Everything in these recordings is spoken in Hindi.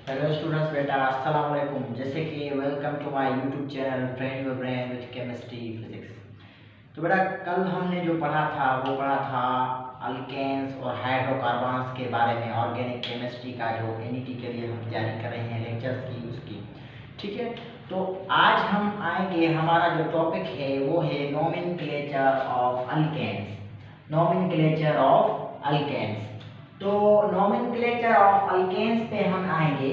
हेलो स्टूडेंट्स, बेटा अस्सलाम वालेकुम। जैसे कि welcome to my YouTube channel train your brain with chemistry physics. तो बेटा कल हमने जो पढ़ा था वो पढ़ा था अल्केन्स और हाइड्रोकार्बन्स के बारे में, ऑर्गेनिक केमिस्ट्री का जो एनईटी के लिए हम तैयारी कर रहे हैं लेक्चर्स की उसकी। ठीक है, तो आज हम आएंगे, हमारा जो टॉपिक है वो है nomenclature of alkanes. Nomenclature of alkanes. तो नोमेनक्लेचर ऑफ अल्केन्स पे हम आएंगे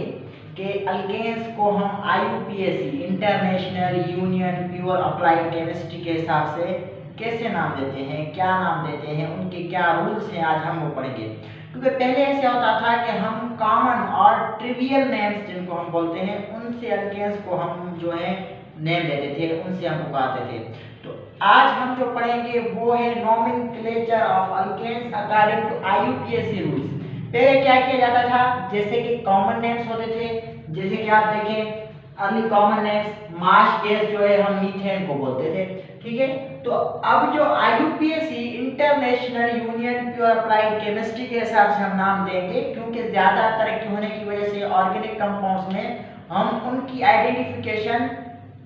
कि अल्केन्स को हम IUPAC international union pure applied chemistry के हिसाब से कैसे नाम देते हैं, क्या नाम देते हैं, उनके क्या रूल्स हैं, आज हम वो पढ़ेंगे। क्योंकि पहले ऐसे होता था कि हम कॉमन और ट्रिवियल नेम्स जिनको हम बोलते हैं उनसे अल्केन्स को हम जो है नेम देते थे, उनसे हम पुकारते थे। तो आज हम जो पढ़ेंगे वो है nomenclature of alkanes according to IUPAC rules. पहले क्या किया जाता था, जैसे कि कॉमन नेम्स होते थे, जैसे कि आप देखें अर्ली कॉमन नेम्स मास गैस जो है हम मीथेन को बोलते थे। ठीक है, तो अब जो IUPAC international union pure applied chemistry के हिसाब से हम नाम देंगे, क्योंकि ज्यादा तरक्की होने की वजह से ऑर्गेनिक कंपाउंड्स में हम उनकी आइडेंटिफिकेशन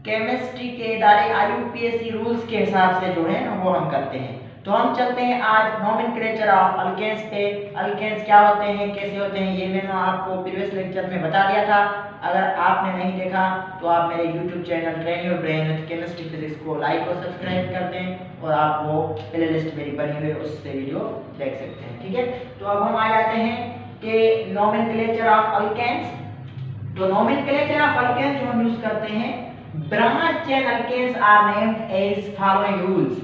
केमिस्ट्री के इदारे आईयूपीएसी रूल्स के हिसाब से जो है वो हम करते हैं। तो हम चलते हैं आज नोमेनक्लेचर ऑफ अल्केन्स पे। अल्केन्स क्या होते हैं, कैसे होते हैं, ये मैंने आपको प्रीवियस लेक्चर में बता दिया था। अगर आपने नहीं देखा तो आप मेरे YouTube channel train your brain with chemistry physics को लाइक और सब्सक्राइब कर दें और आप वो प्लेलिस्ट मेरी बनी हुई है उससे वीडियो देख सकते हैं। ठीक है, तो अब हम आ जाते हैं कि नोमेनक्लेचर ऑफ अल्केन्स। तो नोमेनक्लेचर ऑफ अल्केन्स जो हम यूज करते हैं, branch chain alkanes are named as following rules.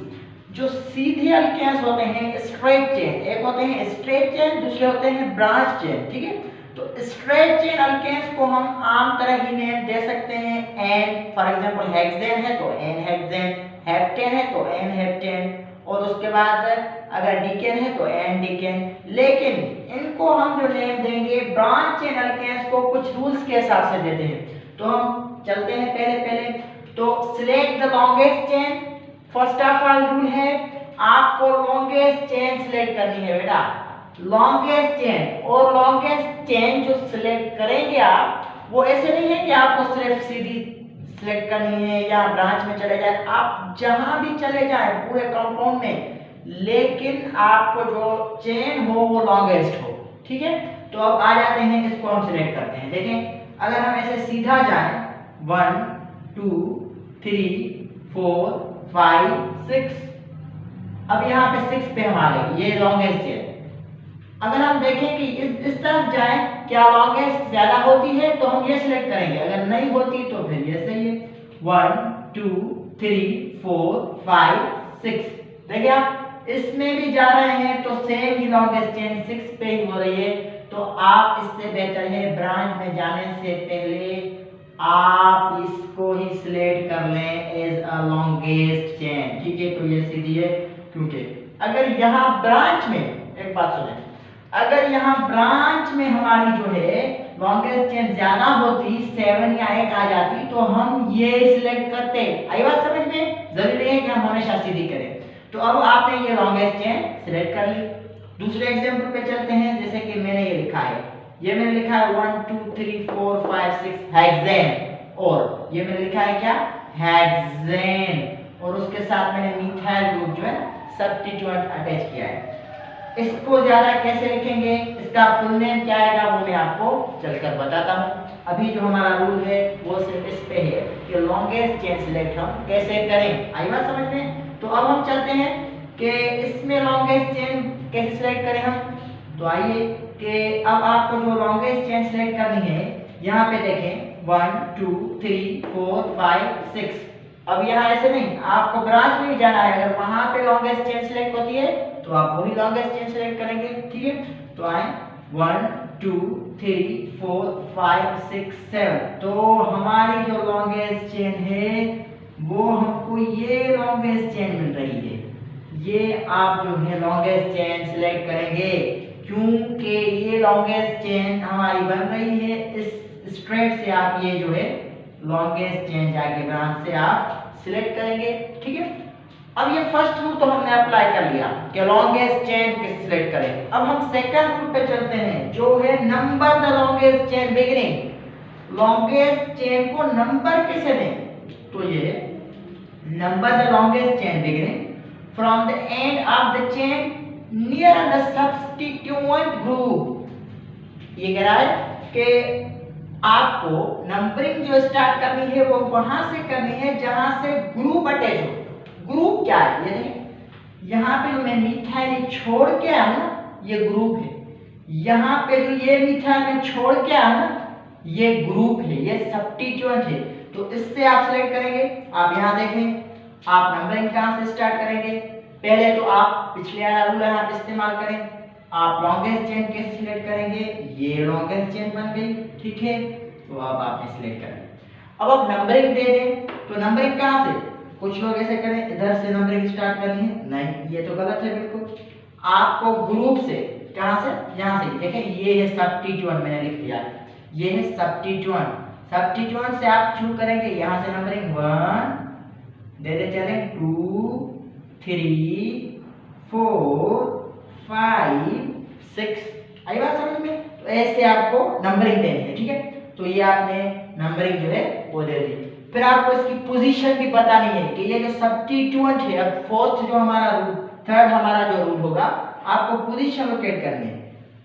जो सीधे अल्केन्स होते हैं स्ट्रेट चेन, एक होते हैं स्ट्रेट चेन, दूसरे होते हैं ब्रांच चेन। ठीक है, तो स्ट्रेट चेन अल्केन्स को हम आम तरह ही नेम दे सकते हैं एन, फॉर एग्जांपल हेक्सेन है तो एन हेक्सेन, हेप्टेन है तो एन हेप्टेन, और उसके बाद अगर डिकेन है तो एन डिकेन। लेकिन इनको हम जो नेम देंगे ब्रांच चेन अल्केन्स को कुछ रूल्स के हिसाब से देते हैं। तो हम चलते हैं पहले तो select the longest chain. First of all rule है आपको लॉन्गेस्ट चेन सिलेक्ट करनी है बेटा, लॉन्गेस्ट चेन। और लॉन्गेस्ट चेन जो सिलेक्ट करेंगे आप, वो ऐसे नहीं है कि आपको सिर्फ सीधी सिलेक्ट करनी है या ब्रांच में चले जाए, आप जहां भी चले जाए पूरे कंपाउंड में, लेकिन आपको जो चेन हो वो लॉन्गेस्ट हो। ठीक है, तो अब आ जाते हैं, इसको हम सिलेक्ट करते हैं। देखें अगर हम ऐसे सीधा जाएं 1 2 3 4 5 6, अब यहाँ पे 6 पे हम आ गए, ये लॉन्गेस्ट चेन। अगर हम देखें कि इस तरफ जाएं, क्या लॉन्गेस्ट ज्यादा होती है तो हम ये सिलेक्ट करेंगे, अगर नहीं होती तो फिर ये सही है। 1 2 3 4 5 6, देखिए आप इसमें भी जा रहे हैं तो सेम ही लॉन्गेस्ट चेन 6 पे ही हो रही है। तो आप इससे बेहतर है ब्रांच में जाने से पहले आप इसको ही सिलेक्ट कर लें एज अ लॉन्गेस्ट चेन। ठीक है, तो ये सीधी है, क्योंकि अगर यहाँ ब्रांच में, एक बात सुने, अगर यहाँ ब्रांच में हमारी जो है लॉन्गेस्ट चेन ज्यादा होती, 7 या 8 आ जाती, तो हम ये सिलेक्ट करते। आई बात समझ में? जरूरी नहीं है कि हम हमेशा सीधी करें। तो अब आपने ये लॉन्गेस्ट चेन सिलेक्ट कर ली। दूसरे एग्जांपल पे चलते हैं, जैसे कि मैंने ये लिखा है, ये मैंने लिखा है 1 2 3 4 5 6 हेक्सेन, और ये मैंने लिखा है क्या, हेक्सेन, और उसके साथ मैंने मिथाइल ग्रुप जो है सब्स्टिट्यूएंट अटैच किया है। इसको ज्यादा कैसे लिखेंगे, इसका फुल नेम क्या आएगा वो मैं आपको चलकर बताता हूँ। अभी जो हमारा रूल है वो सिर्फ इस पे है कि लॉन्गेस्ट चेन सिलेक्ट हम कैसे करें। आई बात समझ में? तो अब हम चलते हैं कि इसमें लॉन्गेस्ट चेन कैसे सिलेक्ट करें हम। तो आइए कि अब आपको जो लॉन्गेस्ट चेन सिलेक्ट करनी है, यहाँ पे देखें 1 2 3 4 5 6। अब यहाँ ऐसे नहीं, आपको ब्रांच में भी जाना है, अगर वहां पे लॉन्गेस्ट चेन सिलेक्ट होती है तो आप वही लॉन्गेस्ट चेन सिलेक्ट करेंगे। ठीक है, तो आए 1 2 3 4 5 6 7, तो हमारी जो लॉन्गेस्ट चेन है वो हमको ये लॉन्गेस्ट चेन मिल रही है। ये आप जो है लॉन्गेस्ट चेन सिलेक्ट करेंगे, क्योंकि ये लॉन्गेस्ट चेन हमारी बन रही है। इस स्ट्रेट से आप ये जो है लॉन्गेस्ट चेन जाके ब्रांच से आप सिलेक्ट करेंगे। ठीक है, अब ये फर्स्ट रूल तो हमने अप्लाई कर लिया कि लॉन्गेस्ट चेन किस सिलेक्ट करें। अब हम सेकंड रूल पे चलते हैं जो है number the longest chain beginning. Longest chain को नंबर कैसे दें? तो ये number the longest chain beginning from the end of the chain near the substituent group. ये कह रहा है कि आपको नंबरिंग जो स्टार्ट करनी है वो वहां से करनी है जहां से ग्रुप अटैच हो। ग्रुप क्या है? ये देखिए यहाँ पे जो मैं मिथाइल छोड़ के आया ना ये ग्रुप है, यहाँ पे जो ये मिथाइल में छोड़ के आया ना ये ग्रुप है, ये सब्स्टिट्यूएंट है। तो इससे आप सिलेक्ट करेंगे। आप यहाँ देखें आप नंबरिंग कहाँ से स्टार्ट करेंगे? पहले तो आप पिछले वाला रूल यहाँ पे इस्तेमाल करें। आप लॉन्गेस्ट चेन कैसे सिलेक्ट करेंगे? ये लॉन्गेस्ट चेन बन गई, ठीक है। तो अब आपने सिलेक्ट कर लिया। अब आप नंबरिंग दे दें तो नंबरिंग कहाँ से? कुछ लोग ऐसे करें इधर से नंबरिंग स्टार्ट करनी है, नहीं ये तो गलत है बिल्कुल। आपको ग्रुप से कहां से? यहां से। देखें ये है सब्स्टिट्यूएंट, मैंने लिख दिया ये है सब्स्टिट्यूएंट। सब्स्टिट्यूएंट से आप शुरू करेंगे यहां से नंबरिंग 1 दे दे चले 2 3 4 5 6। आई बात समझ में? तो ऐसे आपको नंबरिंग देनी है, ठीक है। तो ये आपने नंबरिंग जो है वो दे दी। फिर आपको इसकी पोजीशन भी बतानी है कि ये जो सब्स्टिट्यूएंट है, अब फोर्थ जो हमारा रूल, थर्ड हमारा जो रूल होगा आपको पोजीशन लोकेट करनी है।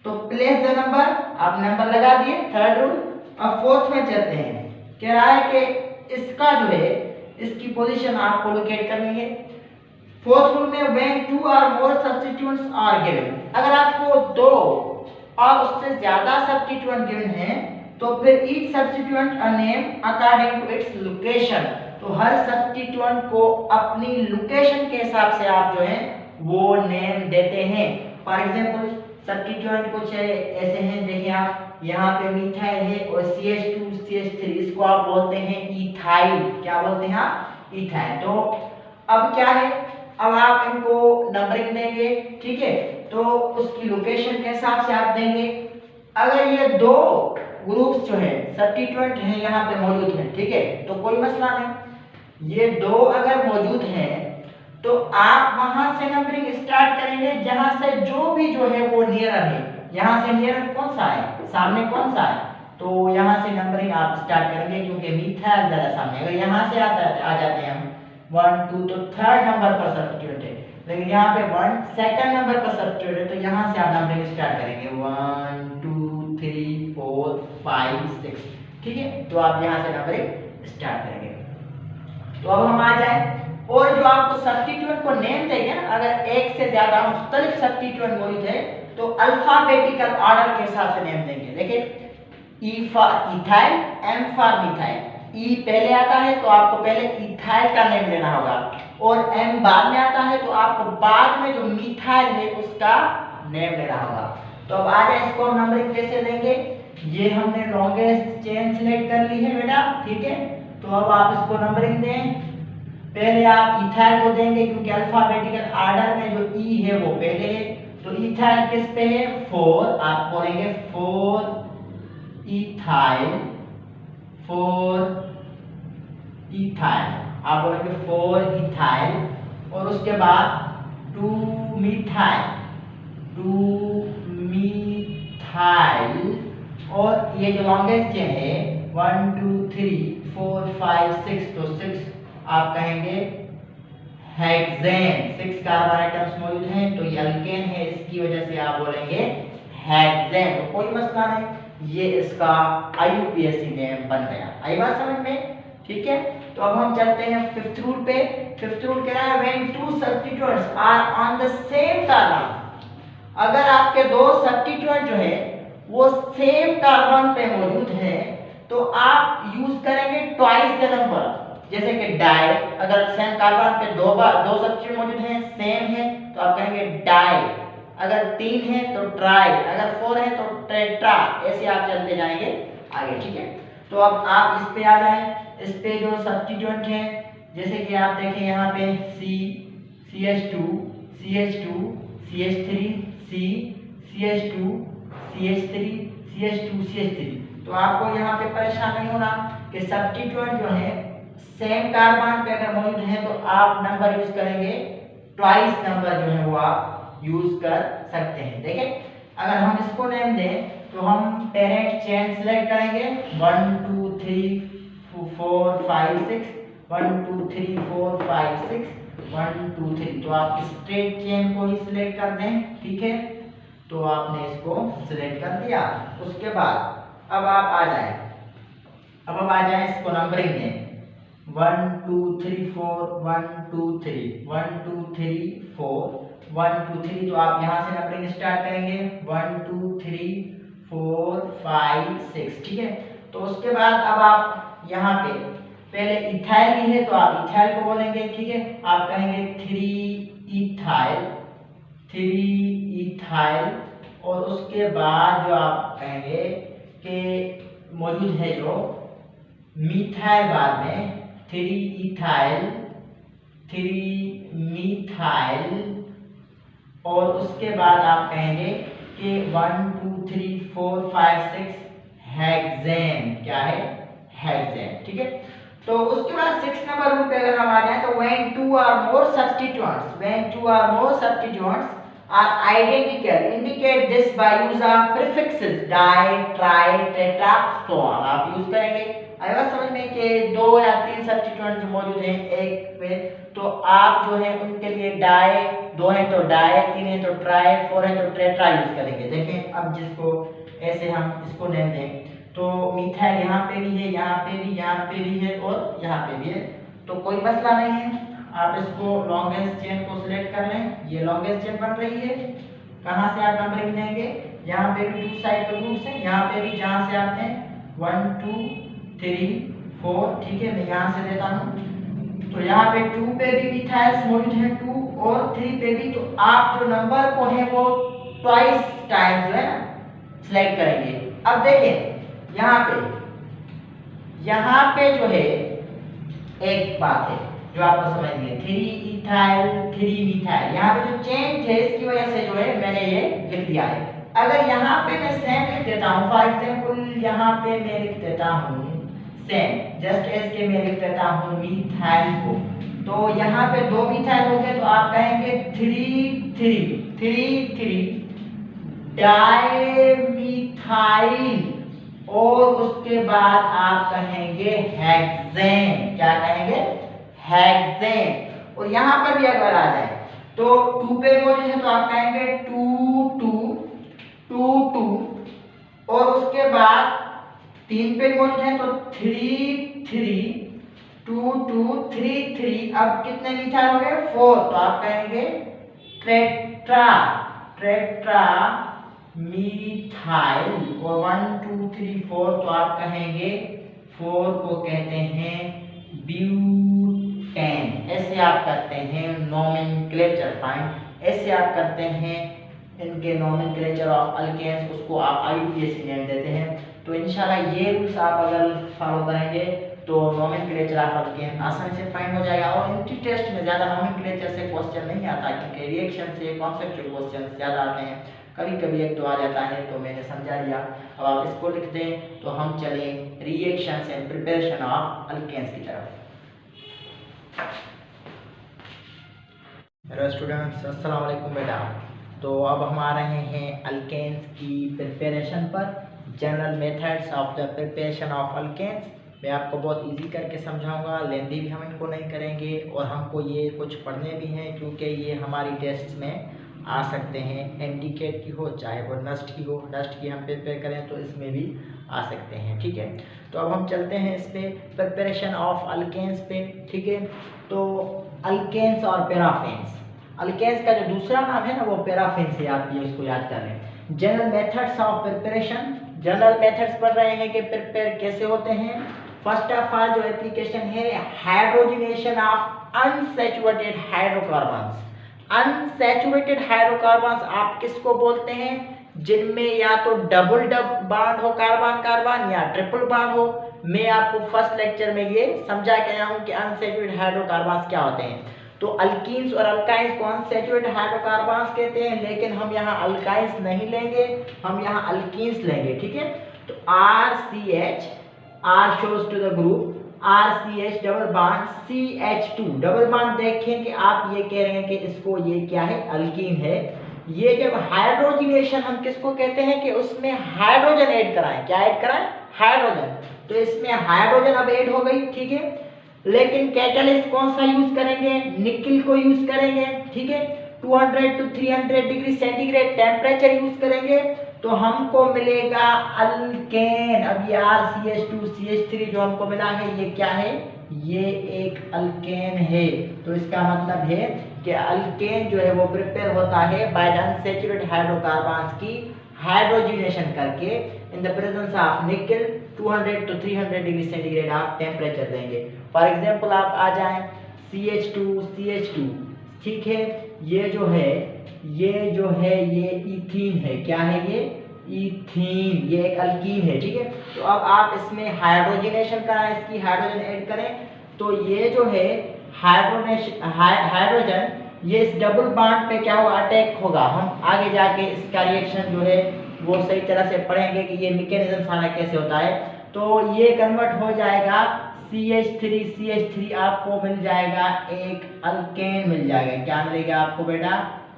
तो प्लेस द नंबर, आप नंबर लगा दिए, थर्ड रूल। अब फोर्थ में चलते हैं। कह रहा है कि इसका जो है इसकी पोजीशन आपको लोकेट करनी है। फोर्थ रूल में व्हेन 2 और मोर सब्स्टिट्यूएंट्स आर गिवन, अगर आपको 2 और उससे ज्यादा सब्स्टिट्यूएंट गिवन है तो फिर each substituent a name according to its location. तो हर सब्स्टिट्यूएंट को अपनी लोकेशन के हिसाब से आप जो है वो नेम देते हैं। फॉर एग्जांपल सब्स्टिट्यूएंट कुछ ऐसे हैं, देखिए आप यहाँ पे मिथाइल है और CH2 CH3, इसको आप बोलते हैं इथाइल। क्या बोलते हैं आप? इथाइल। तो अब क्या है, अब आप इनको नंबरिंग देंगे, ठीक है। तो उसकी लोकेशन के हिसाब से आप देंगे। अगर ये 2 ग्रुप्स जो है सब्स्टिट्यूएंट है यहाँ पे मौजूद है, ठीक है, तो कोई मसला नहीं। ये 2 अगर मौजूद हैं तो आप वहां से नंबरिंग स्टार्ट करेंगे जहां से जो भी जो है वो नियरर है। यहाँ से नियरर कौन सा है? सामने कौन सा है? तो यहाँ से नंबरिंग आप स्टार्ट करेंगे क्योंकि मिथाइल ज्यादा सामने। अगर यहाँ से आ जाते हैं हम 1 2 तो थर्ड नंबर पर सब्स्टिट्यूएंट है, लेकिन यहाँ पे 1 सेकंड नंबर पर सब्स्टिट्यूएंट है। तो यहाँ से आप नंबरिंग स्टार्ट करेंगे 1 2 3 4 5 6, ठीक है। तो आप यहाँ से नंबरिंग स्टार्ट करेंगे। तो अब हम आ जाए और जो आपको सब्स्टिट्यूएंट को नेम देंगे ना, अगर एक से ज्यादा मुख्तलिफ सब्स्टिट्यूएंट मौजूद है तो अल्फाबेटिकल ऑर्डर के हिसाब से नेम देंगे। देखिए E for ethyl, M for methyl. E पहले आता है तो आपको पहले इथाइल का नेम लेना होगा, और एम बाद में आता है तो आपको बाद में जो मिथाइल है उसका नेम लेना होगा। तो अब आ जाए इसको हम नंबरिंग कैसे देंगे। ये हमने लॉन्गेस्ट चेन सिलेक्ट कर ली है बेटा, ठीक है। तो अब आप इसको नंबरिंग दें। पहले आप इथाइल को देंगे क्योंकि अल्फाबेटिकल ऑर्डर में जो ई है वो पहले है। तो इथाइल किस पे है? 4। आप बोलेंगे 4 इथाइल, 4 इथाइल। आप बोलेंगे 4 इथाइल और उसके बाद 2 मिथाइल, 2 मिथाइल। और ये जो लॉन्गेस्ट चेन है 1 2 3 4 5 6, तो 6 आप कहेंगे हेक्सेन। 6 कार्बन आइटम्स मौजूद हैं तो ये अल्केन है, इसकी वजह से आप बोलेंगे हेक्सेन। तो कोई मसला नहीं, ये इसका IUPAC नेम बन गया। आई बात समझ में? ठीक है। तो अब हम चलते हैं फिफ्थ रूल पे। फिफ्थ रूल कह रहा है when 2 substituents are on the same carbon, अगर आपके 2 सब्स्टिट्यूएंट जो है वो सेम कार्बन पे मौजूद है तो आप यूज करेंगे ट्वाइस द नंबर। जैसे कि डाई, अगर सेम कार्बन पे 2 सब्स्टिट्यूएंट मौजूद हैं, सेम है, तो आप कहेंगे डाई। अगर 3 है तो ट्राई, अगर 4 है तो टेट्रा। ऐसे आप चलते जाएंगे आगे, ठीक है। तो अब आप इस पे आ जाएं। इस पे जो सब्स्टिट्यूएंट है जैसे कि आप देखें यहाँ पे CH2 CH2 CH3 CH2 CH3 CH2 CH3। तो आपको यहाँ पे परेशान नहीं होना कि सब्स्टिट्यूएंट जो है सेम कार्बन पे अगर मौजूद है तो आप नंबर यूज करेंगे, ट्वाइस नंबर जो है वो आप यूज कर सकते हैं। देखिए अगर हम इसको नेम दें तो हम पेरेंट चेन सिलेक्ट करेंगे 1 2 3 4 5 6 1 2 3 4 5 6 1 2 3, तो आप स्ट्रेट चेन को ही सिलेक्ट कर दें। ठीक है, तो आपने इसको सिलेक्ट कर दिया। उसके बाद अब आप आ जाए, अब हम आ जाए इसको नंबरिंग में 1 2 3 4 1 2 3 1 2 3 4 1 2 3, तो आप यहाँ से नंबरिंग स्टार्ट करेंगे 1 2 3 4 5 6। ठीक है, तो उसके बाद अब आप यहाँ पे पहले इथाइल भी है तो आप इथाइल को बोलेंगे। ठीक है, आप कहेंगे 3 इथाइल 3 इथाइल, और उसके बाद जो आप कहेंगे कि मौजूद है जो मीथाइल, बाद में 3 इथाइल 3 मीथाइल, और उसके बाद आप कहेंगे कि 1 2 3 4 5 6 हेक्सेन। क्या है? हेक्सेन। ठीक है, तो उसके बाद 6 नंबर रूल पे अगर हम आ जाए तो when two or more substituents are identical indicate this by use of prefixes di tri tetra so on। आप यूज करेंगे अगर समझ में कि 2 या 3 सब्स्टिट्यूएंट जो मौजूद हैं एक पे, तो आप जो है उनके लिए डाई, 2 है तो डाई, 3 है तो ट्राई, 4 है तो टेट्रा यूज करेंगे। देखें अब जिसको ऐसे हम इसको नेम दें तो मिथाइल यहाँ पे भी है, यहाँ पे भी, यहाँ पे भी है और यहाँ पे भी है, तो कोई मसला नहीं है। आप इसको लॉन्गेस्ट चेन को सिलेक्ट कर लें, ये लॉन्गेस्ट चेन बन रही है। कहाँ से आप नंबरिंग देंगे? यहाँ पे भी 2 साइड पे ग्रुप्स हैं, यहाँ पे भी जहाँ से आते हैं 1 2 3 4। ठीक है, मैं यहाँ से देता हूँ, तो यहाँ पे 2 पे भी मिथाइल्स मौजूद हैं 2 और 3 पे भी, तो आप जो नंबर को है वो ट्वाइस टाइम्स जो है ना सिलेक्ट करेंगे। अब देखें यहाँ पे जो है एक बात है जो आपको समझनी है, 3 इथाइल 3 मिथाइल, यहाँ पे जो चेन थे इसकी वजह से जो है मैंने ये लिख दिया है। अगर यहाँ पे मैं सेम लिख देता हूँ, फॉर एग्जाम्पल यहाँ पे मैं लिख देता हूँ सेम, जस्ट एज के मैं लिख देता हूँ मिथाइल को, तो यहाँ पे 2 मिथाइल हो गए, तो आप कहेंगे 3 3 3 3 डाइमिथाइल, और उसके बाद आप कहेंगे हेक्सेन। क्या कहेंगे? हेक्सेन। और यहाँ पर भी अगर आ जाए तो 2 पे मौजूद है तो आप कहेंगे 2 2 2 2, और उसके बाद 3 पे मौजूद है तो 3 3 2 2 3 3। अब कितने मिथाइल हो गए? 4, तो आप कहेंगे टेट्रा टेट्रा मिथाइल, और 1 2 3 4, तो आप कहेंगे 4 को कहते हैं ब्यूटेन। ऐसे आप करते हैं नोमेनक्लेचर फाइंड, ऐसे आप करते हैं इनके नोमेनक्लेचर ऑफ अल्केन्स, उसको आप IUPAC नेम देते हैं। तो इंशाल्लाह ये रूल्स आप अगर फॉलो करेंगे तो नोमेनक्लेचर ऑफ अल्केन आसानी से फाइंड हो जाएगा। और एंट्री टेस्ट में ज़्यादा नोमेनक्लेचर से क्वेश्चन नहीं आता, क्योंकि रिएक्शन से कॉन्सेप्चुअल क्वेश्चन ज़्यादा आते हैं, कभी कभी 1 2 आ जाता है, तो मैंने समझा लिया। अब आप इसको लिख दें तो हम चलें reactions and preparation of alkanes की तरफ। हेलो स्टूडेंट्स, अस्सलाम वालेकुम बेटा। तो अब हम आ रहे हैं अल्केन्स की प्रिपरेशन पर, general methods of the preparation of alkanes. मैं आपको बहुत इजी करके समझाऊंगा, लेंदी भी हम इनको नहीं करेंगे, और हमको ये कुछ पढ़ने भी हैं क्योंकि ये हमारी टेस्ट में आ सकते हैं। एंटीकेट की हो चाहे वो नस्ट की हो, नस्ट की हम प्रिपेयर करें तो इसमें भी आ सकते हैं। ठीक है, तो अब हम चलते हैं इस पे प्रिपरेशन ऑफ अल्केन्स पे। ठीक है, तो अल्केन्स और पैराफेन्स, अल्केन्स का जो दूसरा नाम है ना वो पैराफेन से आती है, उसको याद कर लें। General methods of preparation, general methods पढ़ रहे हैं कि प्रिपेयर कैसे होते हैं। फर्स्ट ऑफ ऑल जो एप्लीकेशन है hydrogenation of unsaturated hydrocarbons. Unsaturated hydrocarbons आप किसको बोलते हैं? जिनमें या तो डबल बॉन्ड हो कार्बन कार्बन या ट्रिपल बॉन्ड हो। मैं आपको फर्स्ट लेक्चर में ये समझा के आया हूं कि अनसैचुरेटेड हाइड्रोकार्बन्स क्या होते हैं। तो अल्कीन्स और अल्काइंस को अनसैचुरेटेड हाइड्रोकार्बन्स कहते हैं, लेकिन हम यहाँ अल्काइंस नहीं लेंगे, हम यहाँ अल्कीन्स लेंगे। ठीक है, तो RCH, R shows to the group, RCH double bond CH2 double bond. देखें कि आप ये कह रहे हैं कि इसको ये क्या है, अल्कीन है। ये जब हाइड्रोजनेशन हम किसको कहते हैं कि उसमें हाइड्रोजन ऐड कराएं, क्या ऐड कराएं, हाइड्रोजन। तो इसमें हाइड्रोजन अब ऐड हो गई, ठीक है। लेकिन कैटलिस्ट कौन सा यूज करेंगे, निकिल को यूज करेंगे, ठीक है। 200 to 300 degree centigrade temperature use करेंगे तो हमको मिलेगा अल्केन। अब ये RCH2 CH3 जो हमको मिला है ये क्या है, ये एक अल्केन है। तो इसका मतलब है कि अल्केन जो है वो प्रिपेयर होता है बाय द अनसैचुरेटेड हाइड्रोकार्बन्स की हाइड्रोजनेशन करके इन द प्रेजेंस ऑफ निकल 200 to 300 डिग्री सेंटीग्रेड आप टेम्परेचर देंगे। फॉर एग्जांपल आप आ जाएं CH2, ठीक है। ये जो है ये इथीन है, क्या है ये, इथीन, ये एक अल्कीन है, ठीक है। तो अब आप इसमें हाइड्रोजनेशन कराएं, इसकी हाइड्रोजन ऐड करें तो ये जो है हाइड्रोजन ये इस डबल बॉन्ड पे क्या होगा, अटैक होगा। हम आगे जाके इसका रिएक्शन जो है वो सही तरह से पढ़ेंगे कि ये मैकेनिज्म सारा कैसे होता है। तो ये कन्वर्ट हो जाएगा CH3 आपको मिल जाएगा एक अल्केन मिल जाएगा। क्या मिलेगा आपको बेटा,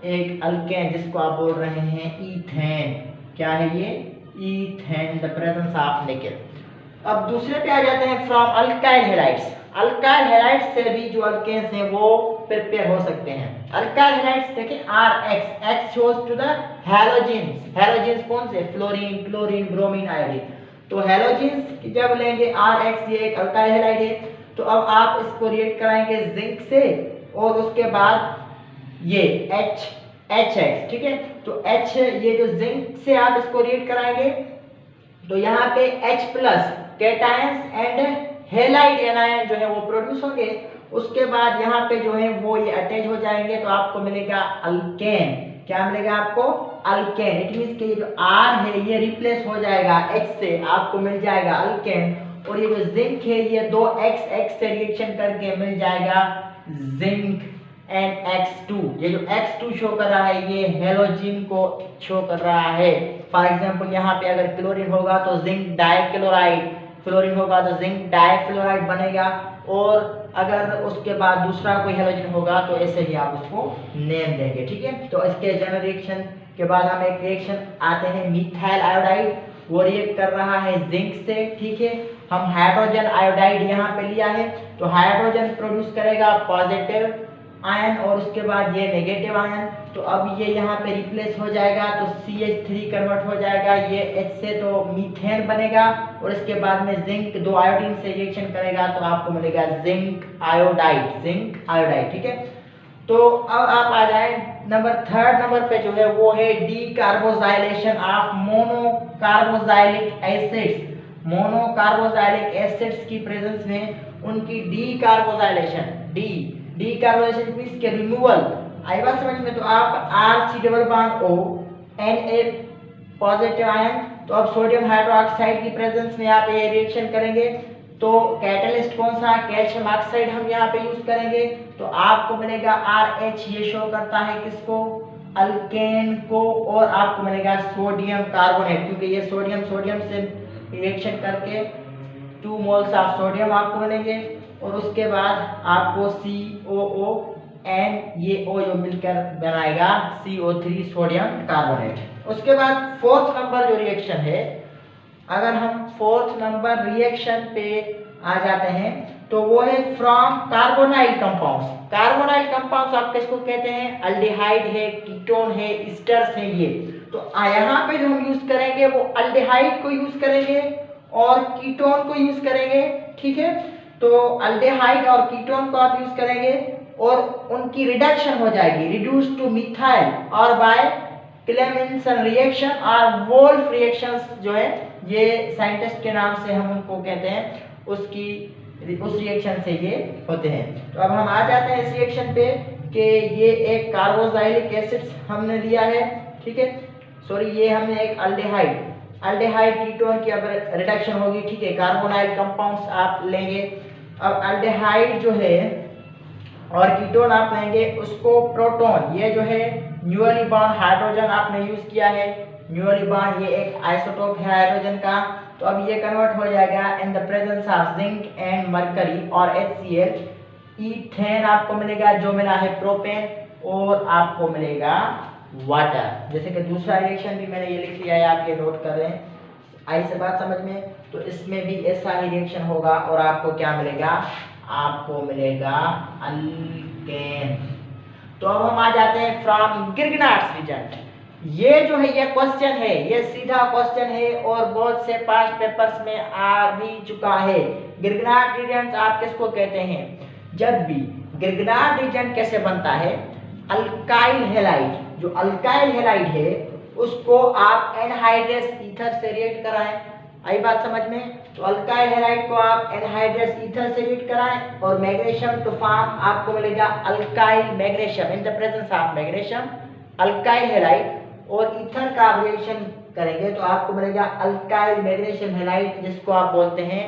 एक अल्केन, जिसको आप बोल रहे हैं ईथेन। क्या है ये, ईथेन, द प्रेजेंस ऑफ निकल। अब दूसरे पे आ जाते हैं from alkyl halides. Alkyl halides से भी जो अल्केन्स हैं वो प्रिपेयर हो सकते हैं। अल्काइल हैलाइड्स देखें RX, X shows to the halogens. Halogens कौन से, फ्लोरीन, क्लोरीन, ब्रोमीन, आयोडीन। तो हैलोजेंस जब लेंगे RX, ये एक अल्काइल हैलाइड है। तो अब आप इसको रिएक्ट कराएंगे जिंक से और उसके बाद ये HX, ठीक है। तो H, ये जो जिंक से आप इसको रिएक्ट कराएंगे तो यहाँ पे H plus cations and halide anion जो है वो प्रोड्यूस होंगे। उसके बाद यहाँ पे जो है वो ये अटैच हो जाएंगे तो आपको मिलेगा अल्केन। क्या मिलेगा आपको, अल्केन। इट मींस कि ये जो R है ये रिप्लेस हो जाएगा H से, आपको मिल जाएगा अल्केन। और ये जो जिंक है ये 2XX से रिएक्शन करके मिल जाएगा जिंक एंड X2। ये जो X2 शो कर रहा है ये हेलोजिन को शो कर रहा है। फॉर एग्जांपल यहाँ पे अगर क्लोरीन होगा तो जिंक डाइक्लोराइड, फ्लोरीन होगा तो जिंक डाइफ्लोराइड बनेगा। और अगर उसके बाद दूसरा कोई हेलोजन होगा तो ऐसे ही आप उसको नेम देंगे, ठीक है। तो इसके जनरल रिएक्शन के बाद हम एक रिएक्शन आते हैं मिथाइल आयोडाइड, वो रिएक्ट कर रहा है जिंक से, ठीक है। हम हाइड्रोजन आयोडाइड यहाँ पे लिया है तो हाइड्रोजन प्रोड्यूस करेगा पॉजिटिव आयन और उसके बाद ये नेगेटिव आयन। तो अब ये यहाँ पे रिप्लेस हो जाएगा तो CH3 कन्वर्ट हो जाएगा ये H से तो मीथेन बनेगा। और इसके बाद में जिंक 2 आयोडीन से रिएक्शन करेगा तो आपको मिलेगा जिंक आयोडाइड, ठीक है। तो अब आप आ जाए थर्ड नंबर पे जो है वो है डीकार्बोजाइलेशन ऑफ मोनोकार्बोजाइलिक एसिड्स। मोनोकार्बोजाइलिक एसिड्स की प्रेजेंस में उनकी डीकार्बोजाइलेशन मींस के रिमूवल। आई बात समझ में। तो आप RC double bond O Na positive ion, तो अब सोडियम हाइड्रोक्साइड की प्रेजेंस में आप ये रिएक्शन करेंगे तो कैटलिस्ट कौन सा, कैल्शियम ऑक्साइड हम यहाँ पे यूज करेंगे तो आपको मिलेगा RH। ये शो करता है किसको, अल्केन को। और आपको मिलेगा सोडियम कार्बोनेट, क्योंकि ये सोडियम से रिएक्शन करके 2 मोल्स ऑफ सोडियम आपको मिलेंगे। और उसके बाद आपको COO एंड ये O जो मिलकर बनाएगा CO3 सोडियम कार्बोनेट। उसके बाद फोर्थ नंबर जो रिएक्शन है, अगर हम फोर्थ नंबर रिएक्शन पे आ जाते हैं तो वो है from carbonyl compounds. Carbonyl compounds आप किसको कहते हैं, अल्डिहाइड है, कीटोन है, एस्टर्स है ये। तो यहाँ पे जो हम यूज करेंगे वो अल्डिहाइड को यूज करेंगे और कीटोन को यूज करेंगे, ठीक है। तो अल्डिहाइड और कीटोन को आप यूज करेंगे और उनकी रिडक्शन हो जाएगी, रिड्यूस टू मिथाइल और बाय क्लेमेंसन रिएक्शन और वोल्फ रिएक्शंस जो है ये साइंटिस्ट के नाम से हम उनको कहते हैं, उस रिएक्शन से ये होते हैं। तो अब हम आ जाते हैं इस रिएक्शन पे कि ये एक कार्बोजाइलिक एसिड्स हमने लिया है, ठीक है। सॉरी, ये हमने एक अल्डिहाइड कीटोन की अब रिडक्शन होगी, ठीक है। कार्बोनाइल कंपाउंड्स आप लेंगे। अब अल्डिहाइड जो है और कीटोन आप लेंगे, उसको प्रोटॉन, ये जो है न्यूअली बॉर्न हाइड्रोजन आपने यूज किया है, न्यूली बॉन्ड, ये एक आइसोटोप है हाइड्रोजन का। तो अब ये कन्वर्ट हो जाएगा in the presence of zinc and mercury और HCl। ईथेन आपको मिलेगा, जो मिला है प्रोपेन, और आपको मिलेगा वाटर। जैसे कि दूसरा रिएक्शन भी मैंने ये लिख लिया है, आप ये नोट कर रहे हैं, आई से बात समझ में। तो इसमें भी ऐसा ही रिएक्शन होगा और आपको क्या मिलेगा, आपको मिलेगा अल्केन। तो अब हम आ जाते हैं फ्रॉम गिरगनार्ड्स रीजन। ये जो है ये क्वेश्चन है, ये सीधा क्वेश्चन है और बहुत से पास्ट पेपर्स में आ भी चुका है। गिरगनार्ड रीजन आप किसको कहते हैं? जब भी गिरगनार्ड रीजन कैसे बनता है, अल्काइल हैलाइड, जो अल्काइल हैलाइड है उसको आप एनहाइड्रस ईथर से रिएक्ट कराएं। आई बात समझ में? तो अल्काइल हैलाइड को आप एनहाइड्रस ईथर से रिएक्ट कराएं और मैग्नीशियम टू फॉर्म आपको मिलेगा alkyl magnesium. In the presence of magnesium alkyl halide और ईथर का रिएक्शन करेंगे तो आपको मिलेगा अल्काइल मैग्नीशियम हैलाइड, जिसको आप बोलते हैं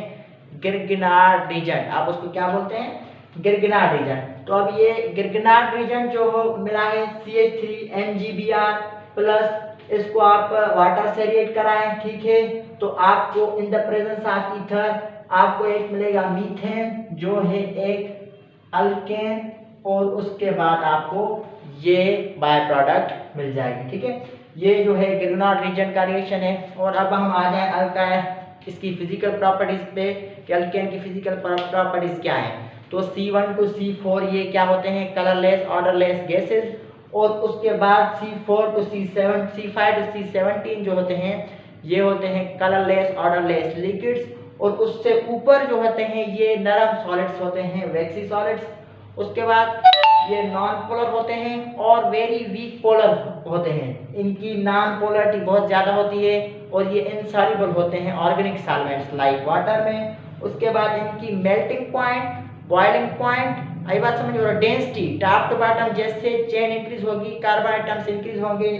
गिरगनार्ड रीजन। आप उसको क्या बोलते हैं? गिरगनार्ड रीजन। तो अब ये गिरगनार्ड रीजन जो मिला है CH3MgBr प्लस, इसको आप वाटर से रिएक्ट कराएं, ठीक है। तो आपको in the presence of ether आपको एक मिलेगा मीथेन, जो है एक अल्केन, और उसके बाद आपको ये बाय प्रोडक्ट मिल जाएगी, ठीक है। ये जो है गिरगनार्ड रीजन का रिएक्शन है। और अब हम आ जाए अल्काइन, इसकी फिजिकल प्रॉपर्टीज पे कि अल्केन की फिजिकल प्रॉपर्टीज क्या है। तो C1 to C4 ये क्या होते हैं? Colourless odourless gases. और उसके बाद C4 to C7, C5 to C17 जो होते हैं ये होते हैं कलरलेस ऑर्डरलेस लिक्विड्स। और उससे ऊपर जो होते हैं ये नरम सॉलिड्स होते हैं, वैक्सी सॉलिड्स। उसके बाद ये नॉन पोलर होते हैं और वेरी वीक पोलर होते हैं, इनकी नॉन पोलरिटी बहुत ज़्यादा होती है और ये इनसॉल्युबल होते हैं ऑर्गेनिक सॉल्वेंट्स लाइक वाटर में। उसके बाद इनकी मेल्टिंग पॉइंट, बॉइलिंग पॉइंट, आई बात समझ, और डेंसिटी टॉप टू बॉटम जैसे चेन इंक्रीज होगी, कार्बन आइटम्स इंक्रीज होंगे,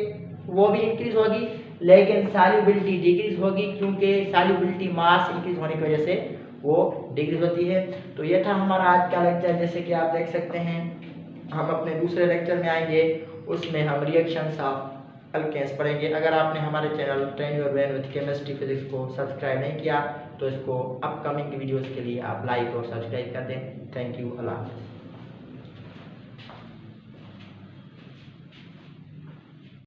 वो भी इंक्रीज होगी, लेकिन सॉल्युबिलिटी डिक्रीज होगी, क्योंकि सॉल्युबिलिटी मास इंक्रीज होने की वजह से वो डिक्रीज होती है। तो ये था हमारा आज का लेक्चर। जैसे कि आप देख सकते हैं, हम अपने दूसरे लेक्चर में आएंगे, उसमें हम रिएक्शंस ऑफ अल्केन्स पढ़ेंगे। अगर आपने हमारे channel train your brain with chemistry physics को सब्सक्राइब नहीं किया तो इसको अपकमिंग वीडियोस के लिए आप लाइक और सब्सक्राइब कर दें। थैंक यू, अल्लाह हाफ़िज़।